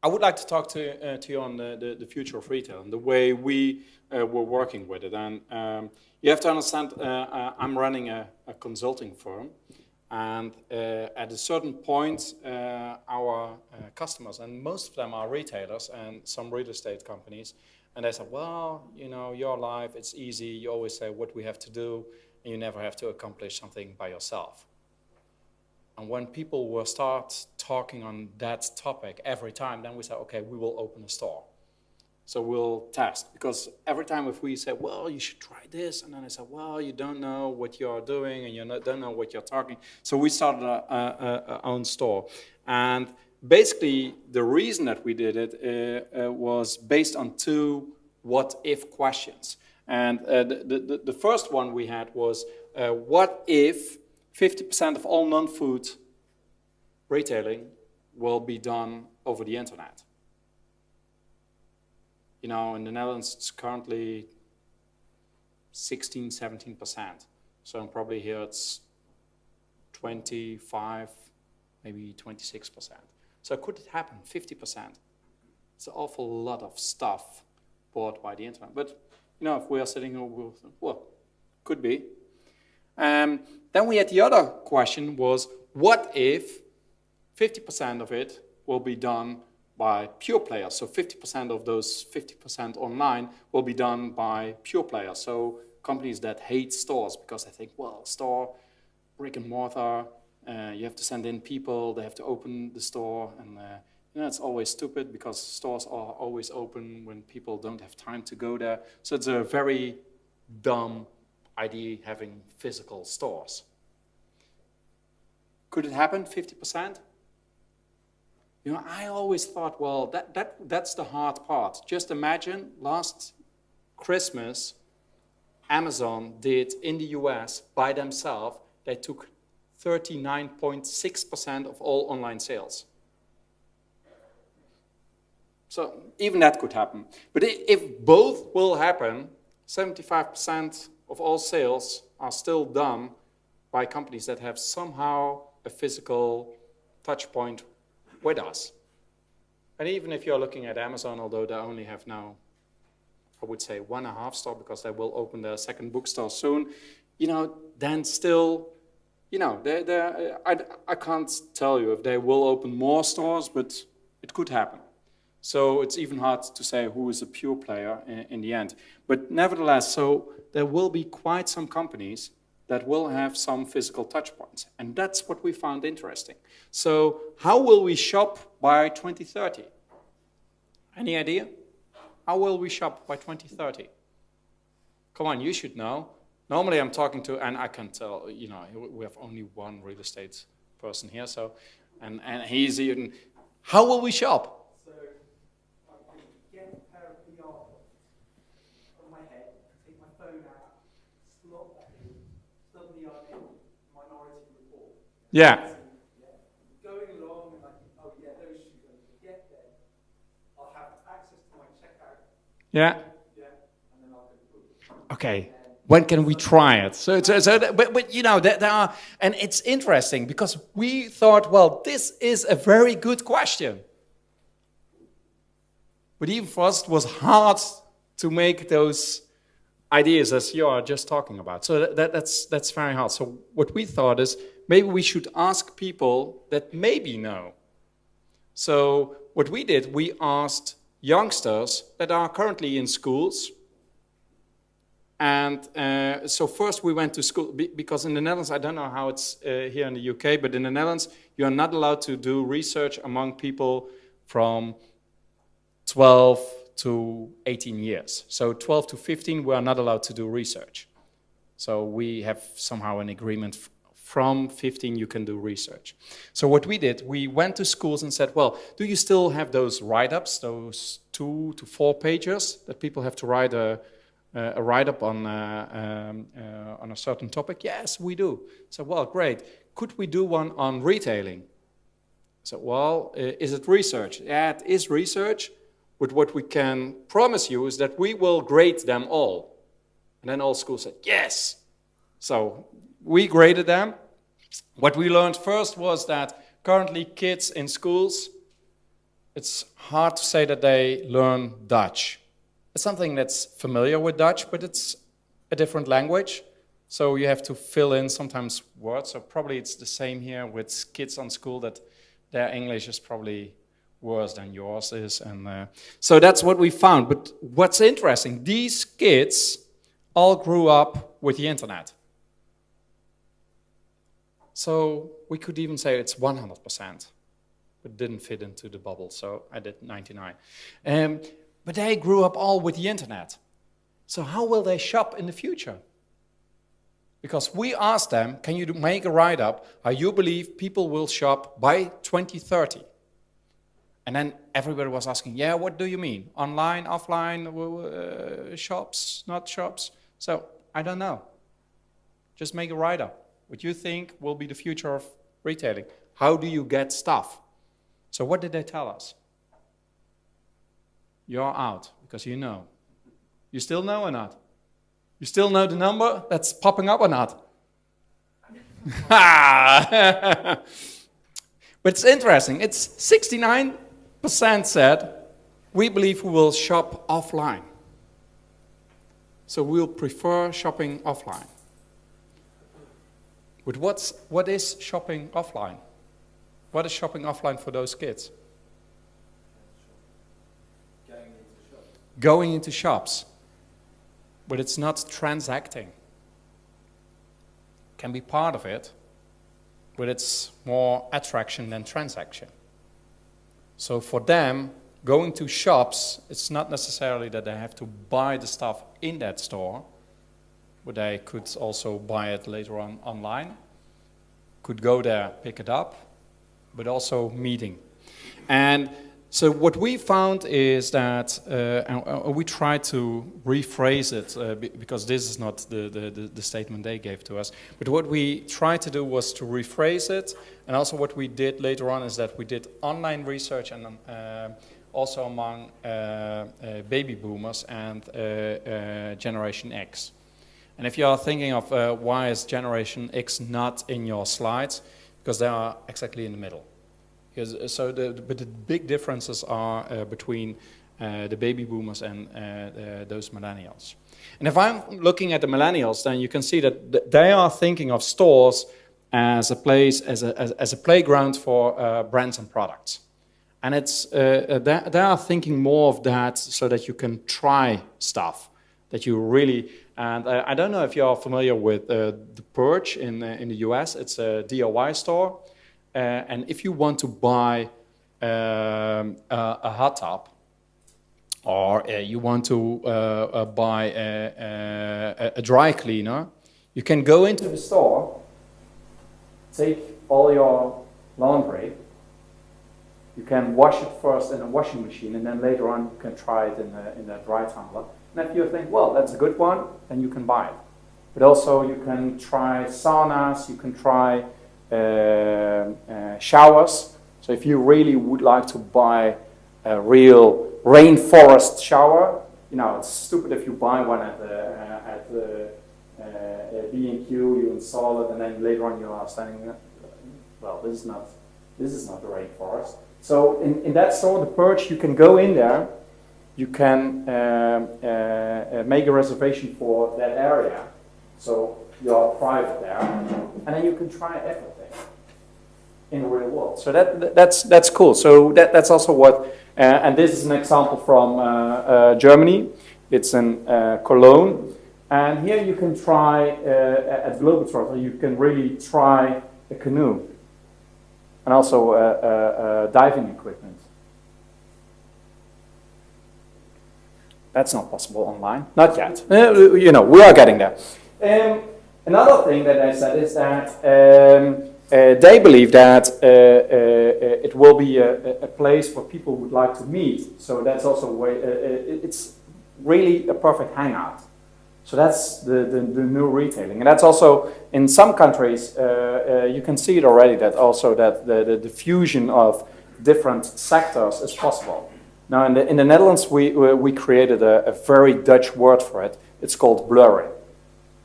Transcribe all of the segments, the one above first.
I would like to talk to you on the future of retail and the way we were working with it. And you have to understand, I'm running a consulting firm, and at a certain point, our customers, and most of them are retailers and some real estate companies, and they said, well, you know, your life, it's easy. You always say what we have to do, and you never have to accomplish something by yourself. And when people will start talking on that topic every time, then we say, okay, we will open a store. So we'll test, because every time if we say, well, you should try this, and then I say, well, you don't know what you're doing, and you don't know what you're talking. So we started our own store. And basically, the reason that we did it was based on two what-if questions. And the first one we had was, what if 50% of all non-food retailing will be done over the internet? You know, in the Netherlands, it's currently 16, 17%. So probably here it's 25, maybe 26%. So could it happen, 50%? It's an awful lot of stuff bought by the internet. But, you know, if we are sitting here, we'll think, well, could be. Then we had the other question was, what if 50% of it will be done by pure players? So 50% of those 50% online will be done by pure players. So companies that hate stores because they think, well, store, brick and mortar, you have to send in people, they have to open the store, and you know, it's always stupid because stores are always open when people don't have time to go there. So it's a very dumb idea having physical stores. Could it happen, 50%? You know, I always thought, well, that's the hard part. Just imagine last Christmas, Amazon did in the US by themselves, they took 39.6% of all online sales. So even that could happen. But if both will happen, 75% of all sales are still done by companies that have somehow a physical touch point with us. And even if you're looking at Amazon, although they only have now, I would say 1.5 store because they will open their second bookstore soon, you know, then still, you know, I can't tell you if they will open more stores, but it could happen. So it's even hard to say who is a pure player in the end. But nevertheless, so there will be quite some companies that will have some physical touch points. And that's what we found interesting. So how will we shop by 2030? Any idea? How will we shop by 2030? Come on, you should know. Normally I'm talking to, and I can tell, you know, we have only one real estate person here, so, and he's even, how will we shop? Yeah. Going along and like, oh yeah, those shoes are going to get there. I'll have access to my checkout. Yeah. Yeah, and then I'll go. Okay. When can we try it? But you know, there are, and it's interesting because we thought, well, this is a very good question. But even for us, it was hard to make those ideas as you are just talking about. So that's very hard. So what we thought is, maybe we should ask people that maybe know. So what we did, we asked youngsters that are currently in schools. And so first we went to school, because in the Netherlands, I don't know how it's here in the UK, but in the Netherlands, you are not allowed to do research among people from 12 to 18 years. So 12 to 15, we are not allowed to do research. So we have somehow an agreement from 15 you can do research. So what we did, we went to schools and said, well, do you still have those write-ups, those 2 to 4 pages that people have to write a write-up on a certain topic? Yes, we do. So, well, great. Could we do one on retailing? So, well, is it research? Yeah, it is research, but what we can promise you is that we will grade them all. And then all schools said, yes. So we graded them. What we learned first was that currently kids in schools it's hard to say that they learn Dutch. It's something that's familiar with Dutch, but it's a different language. So you have to fill in sometimes words. So probably it's the same here with kids on school, that their English is probably worse than yours is. And so that's what we found. But what's interesting, these kids all grew up with the internet. So we could even say it's 100%. But didn't fit into the bubble, so I did 99. But they grew up all with the internet. So how will they shop in the future? Because we asked them, can you make a write-up how you believe people will shop by 2030? And then everybody was asking, yeah, what do you mean? Online, offline, shops, not shops? So I don't know. Just make a write-up. What you think will be the future of retailing. How do you get stuff? So what did they tell us? You're out, because you know. You still know or not? You still know the number that's popping up or not? But it's interesting. It's 69% said, we believe we will shop offline. So we'll prefer shopping offline. But what is shopping offline? What is shopping offline for those kids? Going into shops. But it's not transacting. Can be part of it, but it's more attraction than transaction. So for them, going to shops, it's not necessarily that they have to buy the stuff in that store, but they could also buy it later on online, could go there, pick it up, but also meeting. And so what we found is that, and we tried to rephrase it, because this is not the statement they gave to us, but what we tried to do was to rephrase it, and also what we did later on is that we did online research and also among baby boomers and Generation X. And if you are thinking of why is Generation X not in your slides, because they are exactly in the middle. So but the big differences are between the baby boomers and those millennials. And if I'm looking at the millennials, then you can see that they are thinking of stores as a place, as a playground for brands and products. And it's they are thinking more of that so that you can try stuff, that you really. And I don't know if you are familiar with The Purge in the US. It's a DIY store. And if you want to buy a hot tub, or you want to buy a dry cleaner, you can go into the store, take all your laundry, you can wash it first in a washing machine, and then later on you can try it in a dry tumbler. And if you think, well, that's a good one, then you can buy it. But also you can try saunas, you can try showers. So if you really would like to buy a real rainforest shower, you know, it's stupid if you buy one at B&Q, you install it, and then later on you are saying, well, this is not the rainforest. So in that store, The Purge, you can go in there, you can make a reservation for that area, so you're private there, and then you can try everything in the real world. So that's cool. So that's also what, and this is an example from Germany. It's in Cologne, and here you can try at Globetrotter. You can really try a canoe, and also diving equipment. That's not possible online, not yet. You know, we are getting there. Another thing that I said is that they believe that it will be a place where people would like to meet. So that's also a way, it's really a perfect hangout. So that's the new retailing. And that's also, in some countries, you can see it already, that also that the fusion of different sectors is possible. Now in the Netherlands, we created a very Dutch word for it. It's called blurring.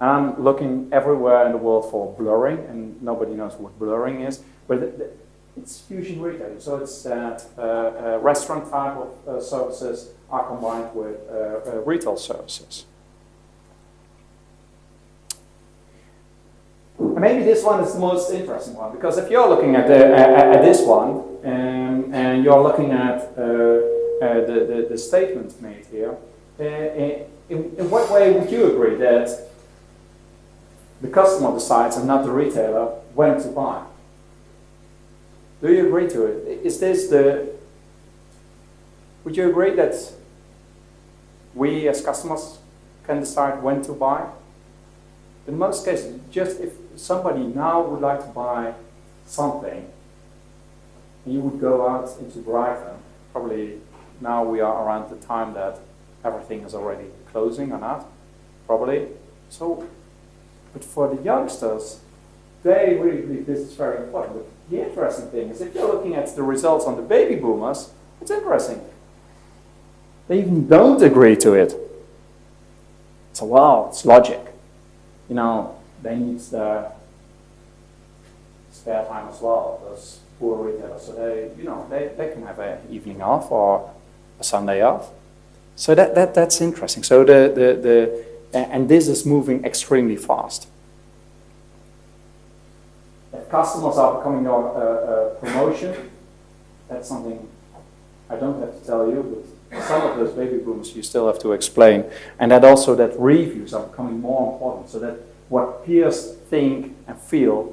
I'm looking everywhere in the world for blurring, and nobody knows what blurring is. But It's fusion retailing, so it's that restaurant type of services are combined with retail services. And maybe this one is the most interesting one, because if you're looking at this one and you're looking at the statement made here, in what way would you agree that the customer decides and not the retailer when to buy? Do you agree to it? Is this would you agree that we as customers can decide when to buy? In most cases, just if somebody now would like to buy something, and you would go out into Brighton, probably now we are around the time that everything is already closing or not, probably. So, but for the youngsters, they really believe this is very important. But the interesting thing is, if you're looking at the results on the baby boomers, it's interesting. They even don't agree to it. So, well, it's logic. You know, they need the spare time as well, those poor retailers. So they can have an evening off or a Sunday off. So that's interesting. So and this is moving extremely fast. If customers are becoming your promotion, that's something I don't have to tell you, but some of those baby boomers you still have to explain. And that also that reviews are becoming more important, so that what peers think and feel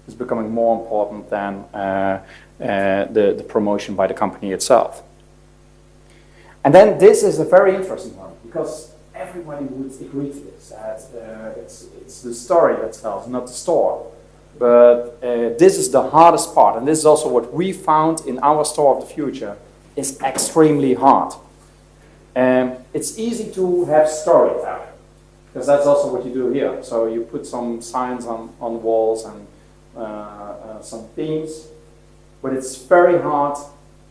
is becoming more important than the promotion by the company itself. And then this is a very interesting one, because everybody would agree to this. It's the story that sells, not the store. But this is the hardest part, and this is also what we found in our store of the future, is extremely hard. It's easy to have storytelling, because that's also what you do here. So you put some signs on walls and some themes, but it's very hard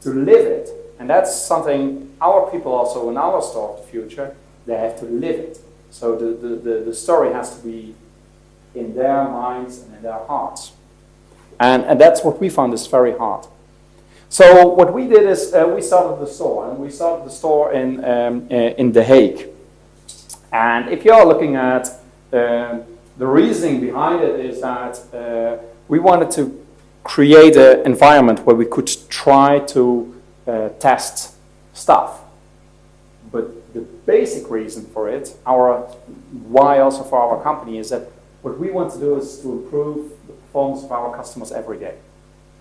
to live it. And that's something our people also in our store of the future, they have to live it. So the story has to be in their minds and in their hearts. And that's what we found is very hard. So what we did is we started the store, and we started the store in The Hague. And if you're looking at the reasoning behind it is that we wanted to create an environment where we could try to test stuff. But the basic reason for it, why also for our company, is that what we want to do is to improve the performance of our customers every day.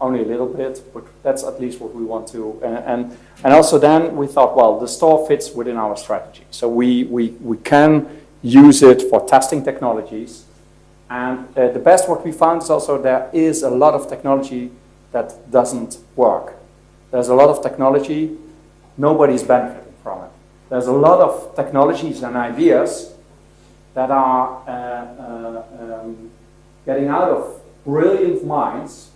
Only a little bit, but that's at least what we want to. And also then we thought, well, the store fits within our strategy. So we can use it for testing technologies. And the best what we found is also there is a lot of technology that doesn't work. There's a lot of technology, nobody's benefiting from it. There's a lot of technologies and ideas that are getting out of brilliant minds,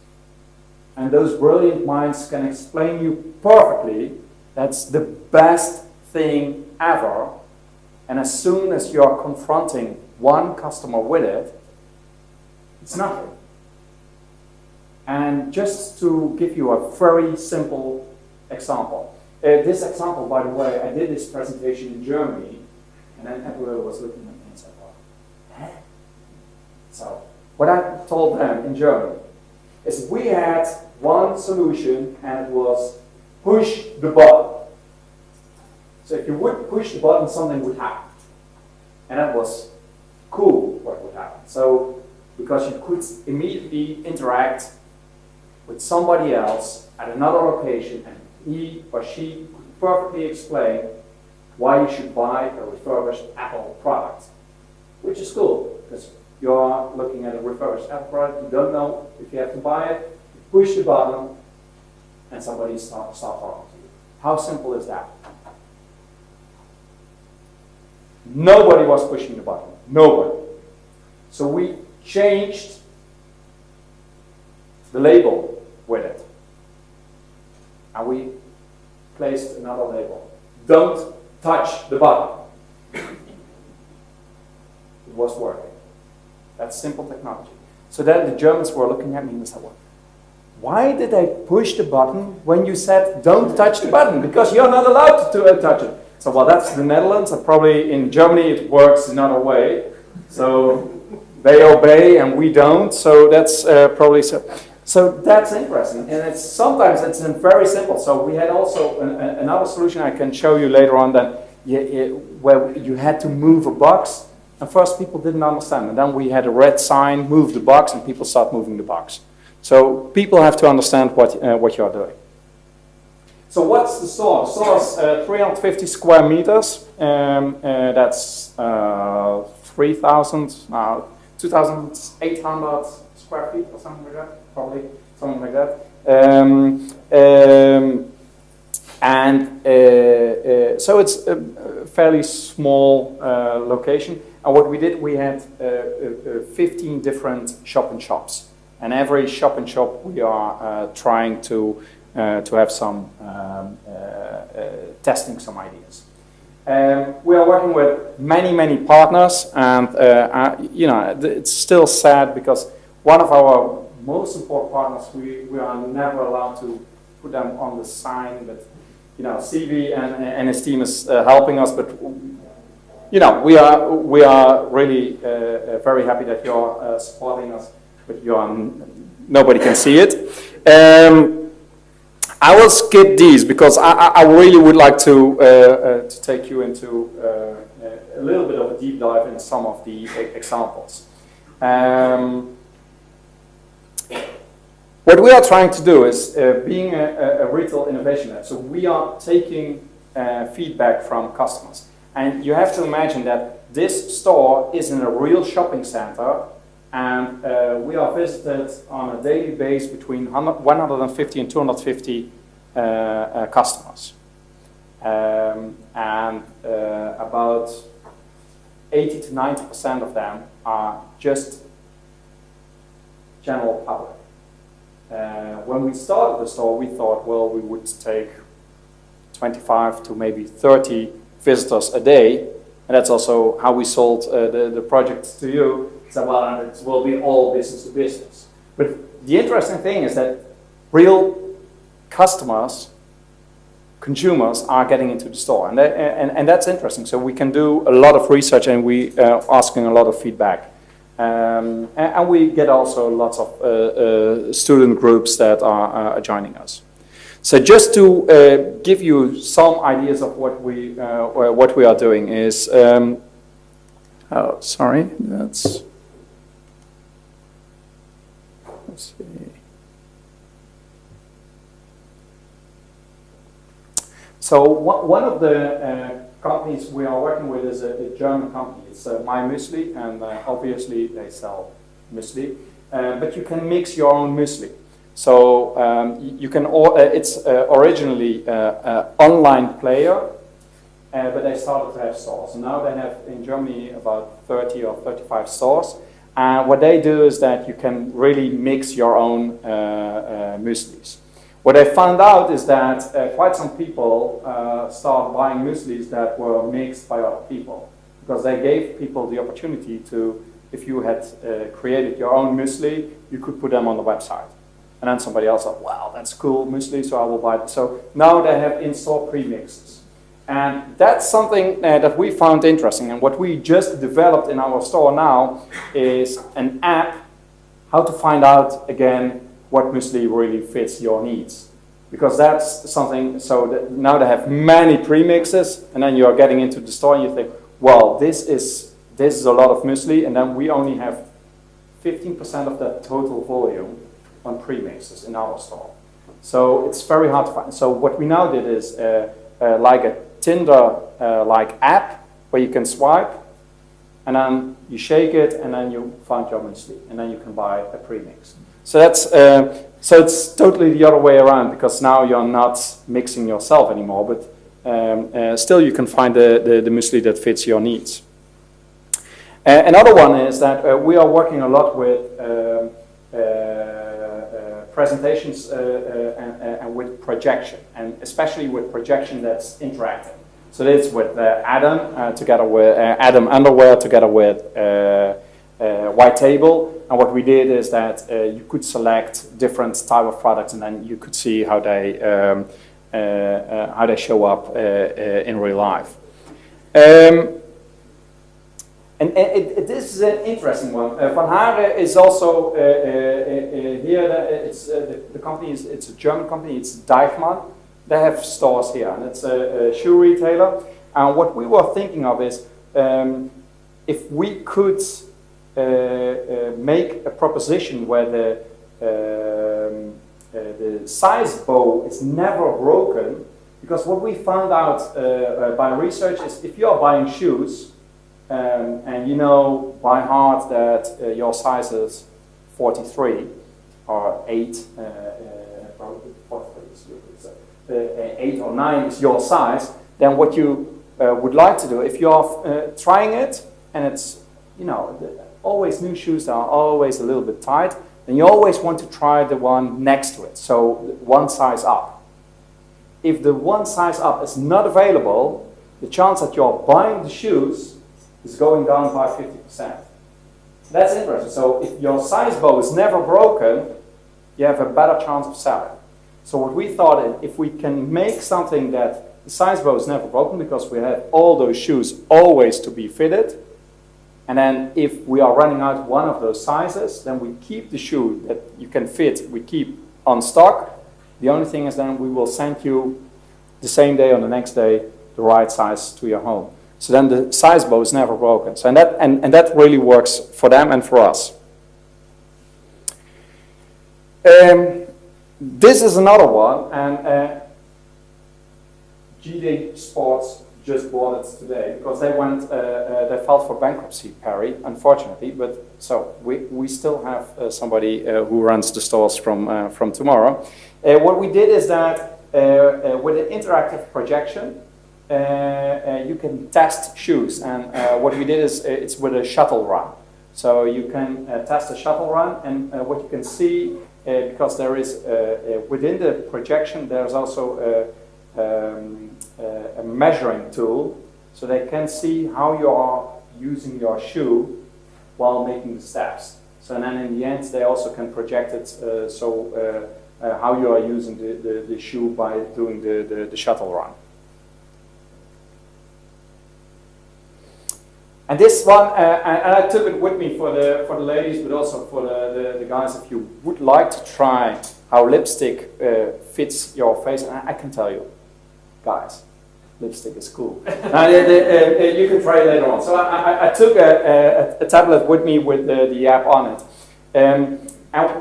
and those brilliant minds can explain you perfectly that's the best thing ever, and as soon as you're confronting one customer with it, it's nothing. And just to give you a very simple example. This example, by the way, I did this presentation in Germany, and then everyone was looking at me and said, well, huh? So, what I told them in Germany is we had one solution, and it was push the button. So if you would push the button, something would happen. And that was cool what would happen. So, because you could immediately interact with somebody else at another location, and he or she could perfectly explain why you should buy a refurbished Apple product, which is cool, because you're looking at a refurbished Apple product, you don't know if you have to buy it, you push the button, and somebody starts talking to you. How simple is that? Nobody was pushing the button. Nobody. So we changed the label with it. And we placed another label. Don't touch the button. It was working. That's simple technology. So then the Germans were looking at me and said, well, why did they push the button when you said don't touch the button? Because you're not allowed to touch it. So, well, that's the Netherlands, and probably in Germany it works another way. So they obey and we don't, so that's probably so. So that's interesting, and sometimes it's very simple. So we had also another solution I can show you later on that where you had to move a box, and first people didn't understand, and then we had a red sign, move the box, and people start moving the box. So people have to understand what you are doing. So what's the store? The store is 350 square meters. That's 2,800 square feet or something like that, probably something like that. So it's a fairly small location. And what we did, we had 15 different shop-in-shops. And every shop-in-shop we are trying to have some testing some ideas. We are working with many partners, and it's still sad because one of our most important partners, we are never allowed to put them on the sign, but CV and his team is helping us, but we are really very happy that you're supporting us, but nobody can see it. I will skip these because I really would like to take you into a little bit of a deep dive in some of the examples. What we are trying to do is being a retail innovation lab. So we are taking feedback from customers. And you have to imagine that this store is in a real shopping center, and we are visited on a daily basis between 150 and 250 customers. And about 80 to 90% of them are just general public. When we started the store, we thought, well, we would take 25 to maybe 30 visitors a day, and that's also how we sold the project to you. So, well, it will be all business to business. But the interesting thing is that real customers, consumers, are getting into the store, and that's interesting. So we can do a lot of research, and we are asking a lot of feedback. And we get also lots of student groups that are joining us. So just to give you some ideas of what we are doing is, let's see. So one of the companies we are working with is a German company. It's My Muesli, and obviously they sell muesli, but you can mix your own muesli. So you can. It's originally an online player, but they started to have stores. And now they have in Germany about 30 or 35 stores. And what they do is that you can really mix your own mueslis. What I found out is that quite some people start buying mueslis that were mixed by other people, because they gave people the opportunity to, if you had created your own muesli, you could put them on the website. And then somebody else thought, wow, that's cool muesli, so I will buy it. So now they have in-store premixes. And that's something that we found interesting. And what we just developed in our store now is an app, how to find out again what muesli really fits your needs. Because that's something, so that now they have many premixes, and then you're getting into the store and you think, well, this is a lot of muesli, and then we only have 15% of that total volume on premixes in our store. So it's very hard to find. So what we now did is like a Tinder-like app where you can swipe, and then you shake it, and then you find your muesli, and then you can buy a premix. So that's so it's totally the other way around, because now you're not mixing yourself anymore, but still you can find the muesli that fits your needs. Another one is that we are working a lot with presentations and with projection, and especially with projection that's interactive. So this with Adam together with Adam Underwear together with White Table. And what we did is that you could select different type of products, and then you could see how they show up in real life. And this is an interesting one. Van Haren is also here. It's the company is it's a German company. It's Deichmann. They have stores here, and it's a shoe retailer. And what we were thinking of is if we could make a proposition where the size bow is never broken, because what we found out by research is if you are buying shoes. And you know by heart that your size is 43 or 8, probably 8 or 9 is your size, then what you would like to do, if you're trying it and it's, you know, always new shoes are always a little bit tight, then you always want to try the one next to it, so one size up. If the one size up is not available, the chance that you're buying the shoes is going down by 50%. That's interesting. So if your size bow is never broken, you have a better chance of selling. So what we thought is if we can make something that the size bow is never broken, because we have all those shoes always to be fitted, and then if we are running out one of those sizes, then we keep the shoe that you can fit, we keep on stock. The only thing is then we will send you the same day or the next day the right size to your home. So then the size bow is never broken. So and that really works for them and for us. This is another one, and GD Sports just bought it today because they filed for bankruptcy, Perry, unfortunately. But so we still have somebody who runs the stores from tomorrow. What we did is that with an interactive projection. You can test shoes, and what we did is it's with a shuttle run. So you can test a shuttle run, and what you can see, because there is within the projection, there's also a measuring tool, so they can see how you are using your shoe while making the steps. So then in the end, they also can project it, how you are using the shoe by doing the shuttle run. And this one, and I took it with me for the ladies, but also for the guys. If you would like to try how lipstick fits your face, and I can tell you, guys, lipstick is cool. You can try it later on. So I took a tablet with me with the app on it. And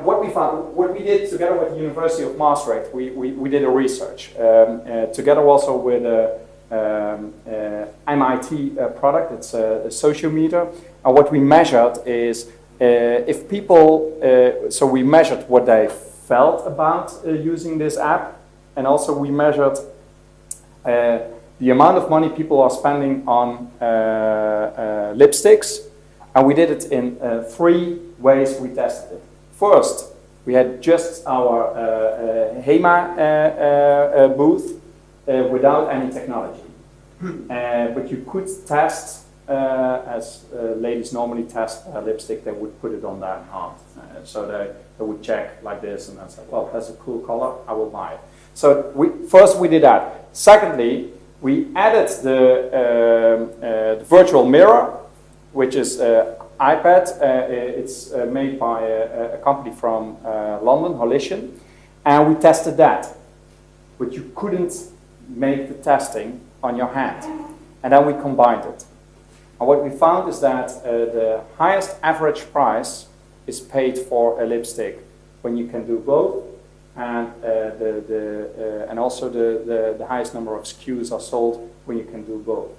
what we found, what we did together with the University of Maastricht, we did a research together also with MIT product. It's a sociometer, and what we measured is if people. So we measured what they felt about using this app, and also we measured the amount of money people are spending on lipsticks, and we did it in 3 ways. We tested it. First, we had just our HEMA booth. Without any technology. But you could test, as ladies normally test lipstick, they would put it on their hand. So they would check like this, and they'd say, well, that's a cool color, I will buy it. So first we did that. Secondly, we added the virtual mirror, which is iPad. It's made by a company from London, Holician, and we tested that. But you couldn't make the testing on your hand, and then we combined it. And what we found is that the highest average price is paid for a lipstick when you can do both, and and also the highest number of SKUs are sold when you can do both.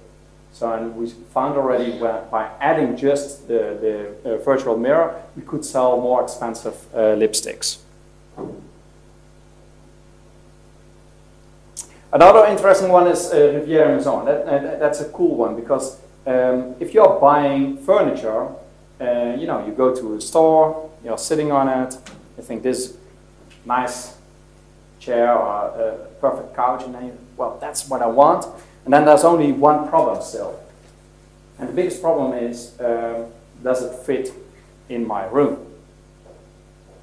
So, and we found already by adding just the virtual mirror, we could sell more expensive lipsticks. Another interesting one is Riviera Maison. That's a cool one because if you're buying furniture, you go to a store, you're sitting on it, you think this nice chair or a perfect couch, and then well, that's what I want. And then there's only one problem still. And the biggest problem is, does it fit in my room?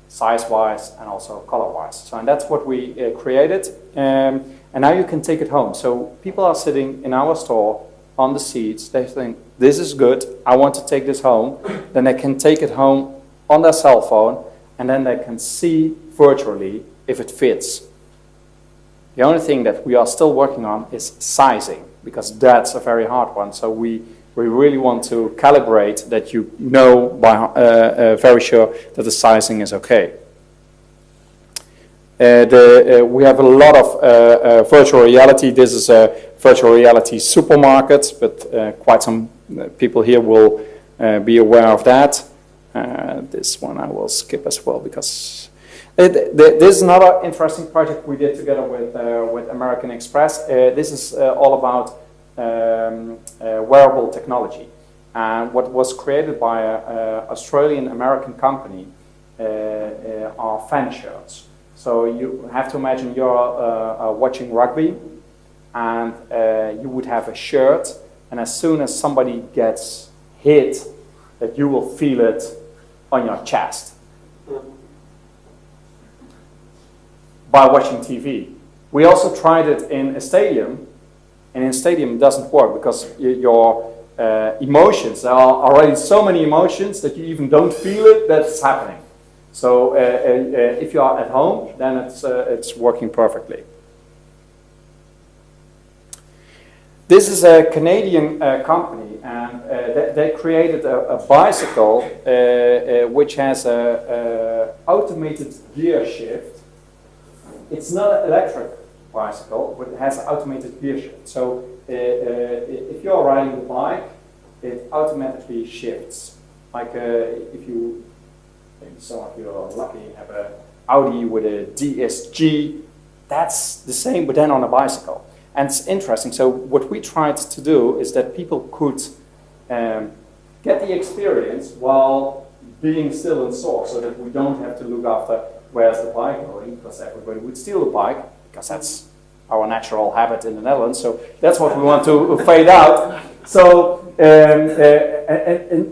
size-wise and also color-wise. So, and that's what we created. And now you can take it home. So people are sitting in our store on the seats. They think, this is good. I want to take this home. Then they can take it home on their cell phone, and then they can see virtually if it fits. The only thing that we are still working on is sizing, because that's a very hard one. So we really want to calibrate that you know by very sure that the sizing is okay. We have a lot of virtual reality. This is a virtual reality supermarket, but quite some people here will be aware of that. This one I will skip as well, because this is another interesting project we did together with American Express. This is all about wearable technology, and what was created by an Australian-American company are fan shirts. So you have to imagine you're watching rugby, and you would have a shirt, and as soon as somebody gets hit, that you will feel it on your chest by watching TV. We also tried it in a stadium, and in a stadium it doesn't work because your emotions, there are already so many emotions that you even don't feel it that it's happening. So if you are at home, then it's working perfectly. This is a Canadian company, and they created a bicycle which has a automated gear shift. It's not an electric bicycle, but it has an automated gear shift. So if you're riding the bike, it automatically shifts. Like if you, maybe some of you are lucky, have an Audi with a DSG, that's the same, but then on a bicycle. And it's interesting. So what we tried to do is that people could get the experience while being still in store, so that we don't have to look after where's the bike going, because everybody would steal the bike, because that's our natural habit in the Netherlands. So that's what we want to fade out. So and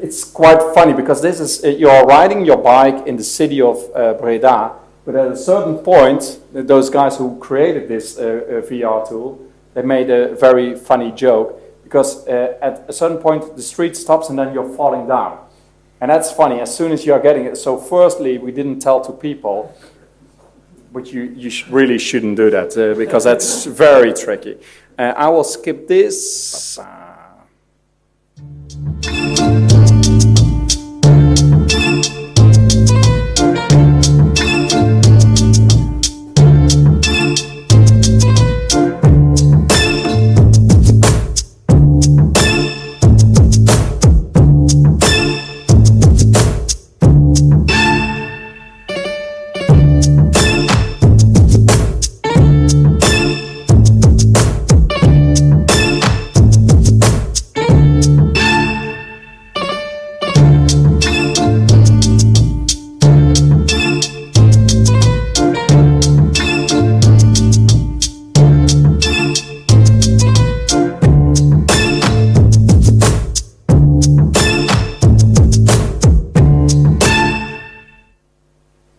it's quite funny, because this is you're riding your bike in the city of Breda, but at a certain point, those guys who created this VR tool, they made a very funny joke, because at a certain point the street stops and then you're falling down. And that's funny, as soon as you're getting it. So firstly, we didn't tell to people, but you really shouldn't do that, because that's very tricky. I will skip this.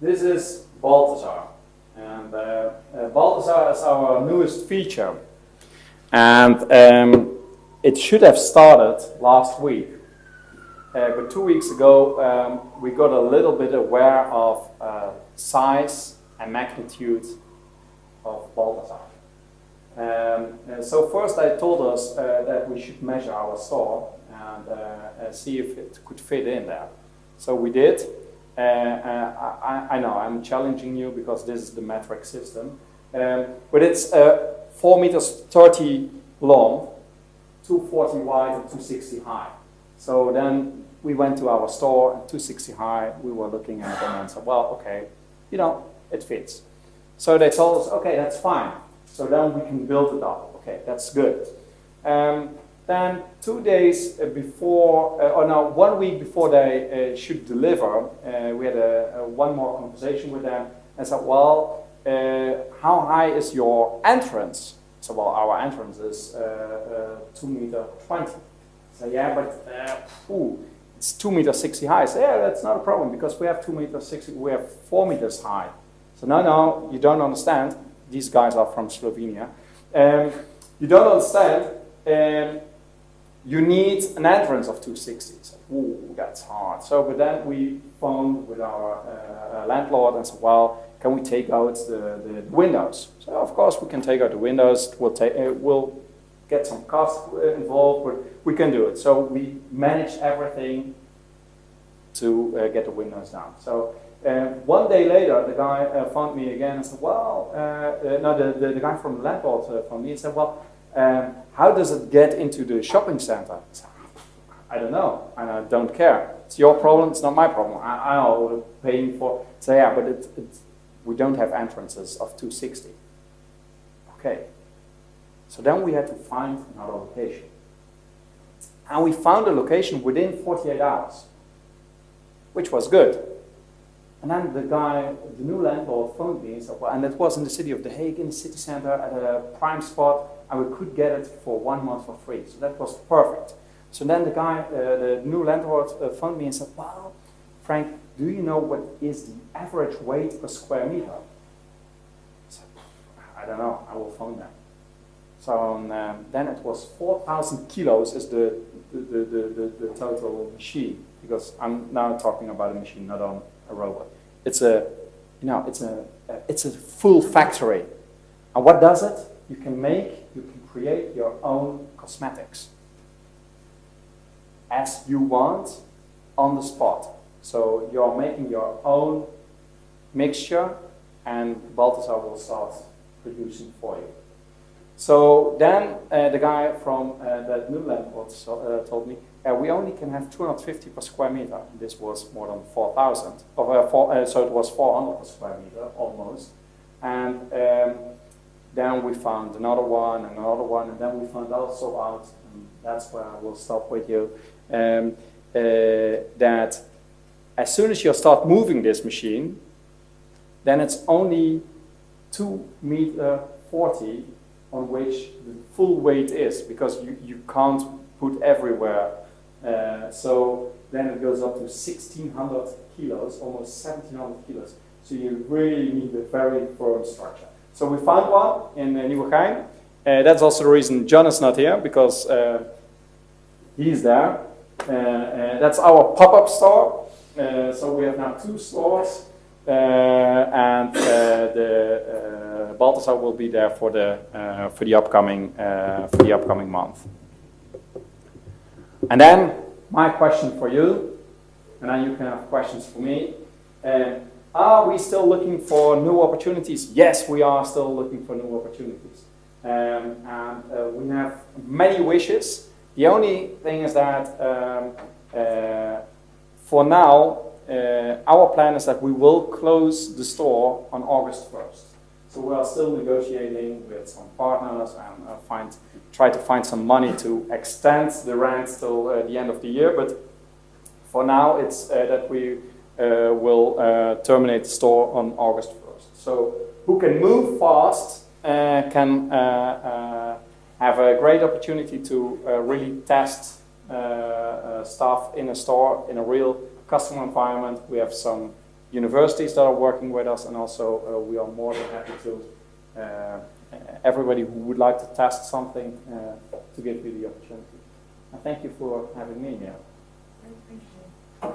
This is Balthazar, and Balthazar is our newest feature, and it should have started last week, but 2 weeks ago we got a little bit aware of size and magnitude of Balthazar. So first they told us that we should measure our store and see if it could fit in there. So we did. I know I'm challenging you because this is the metric system, but it's 4 meters 30 long, 240 wide and 260 high. So then we went to our store and 260 high, we were looking at them and said, well, okay, you know, it fits. So they told us, okay, that's fine. So then we can build it up. Okay, that's good. Then 2 days before, 1 week before they should deliver, we had one more conversation with them and said, well, how high is your entrance? So, well, our entrance is 2 meter 20. So, yeah, but it's 2 meters 60 high. I say, yeah, that's not a problem because we have 2 meters 60, we have 4 meters high. So no, you don't understand. These guys are from Slovenia. You don't understand. You need an entrance of 260. So, ooh, that's hard. So, but then we phoned with our landlord and said, well, can we take out the windows? So, of course, we can take out the windows. We'll get some cost involved, but we can do it. So, we managed everything to get the windows down. So, one day later, the guy phoned me again and said, well, the guy from the landlord phoned me and said, well, how does it get into the shopping center? I said, I don't know, and I don't care. It's your problem, it's not my problem. I know paying for. So yeah, but we don't have entrances of 260. Okay. So then we had to find another location. And we found a location within 48 hours, which was good. And then the new landlord phoned me and said, well, and it was in the city of The Hague, in the city center, at a prime spot, and we could get it for 1 month for free. So that was perfect. So then the new landlord phoned me and said, well, Frank, do you know what is the average weight per square meter? I said, I don't know, I will phone them. So then it was 4,000 kilos is the total machine, because I'm now talking about a machine, not on a robot. It's a full factory. And what does it? You can create your own cosmetics as you want on the spot. So you're making your own mixture and Balthazar will start producing for you. So then the guy from that new landlord told me, we only can have 250 per square meter. This was more than 4,000. So it was 400 per square meter, almost. And then we found another one, and then we found also out, and that's where I will stop with you, that as soon as you start moving this machine, then it's only 2 meter 40 on which the full weight is, because you can't put everywhere. So then it goes up to 1,600 kilos, almost 1,700 kilos. So you really need a very firm structure. So we found one in Nieuwegein. That's also the reason John is not here, because he's there. That's our pop-up store. So we have now 2 stores, and the Balthazar will be there for the upcoming month. And then my question for you, and then you can have questions for me. Are we still looking for new opportunities? Yes, we are still looking for new opportunities. And we have many wishes. The only thing is that for now, our plan is that we will close the store on August 1st. So we are still negotiating with some partners and try to find some money to extend the rent till the end of the year. But for now, it's that we will terminate the store on August 1st. So who can move fast can have a great opportunity to really test stuff in a store, in a real customer environment. We have some universities that are working with us, and also we are more than happy to everybody who would like to test something to give you the opportunity. And thank you for having me here. Thank you.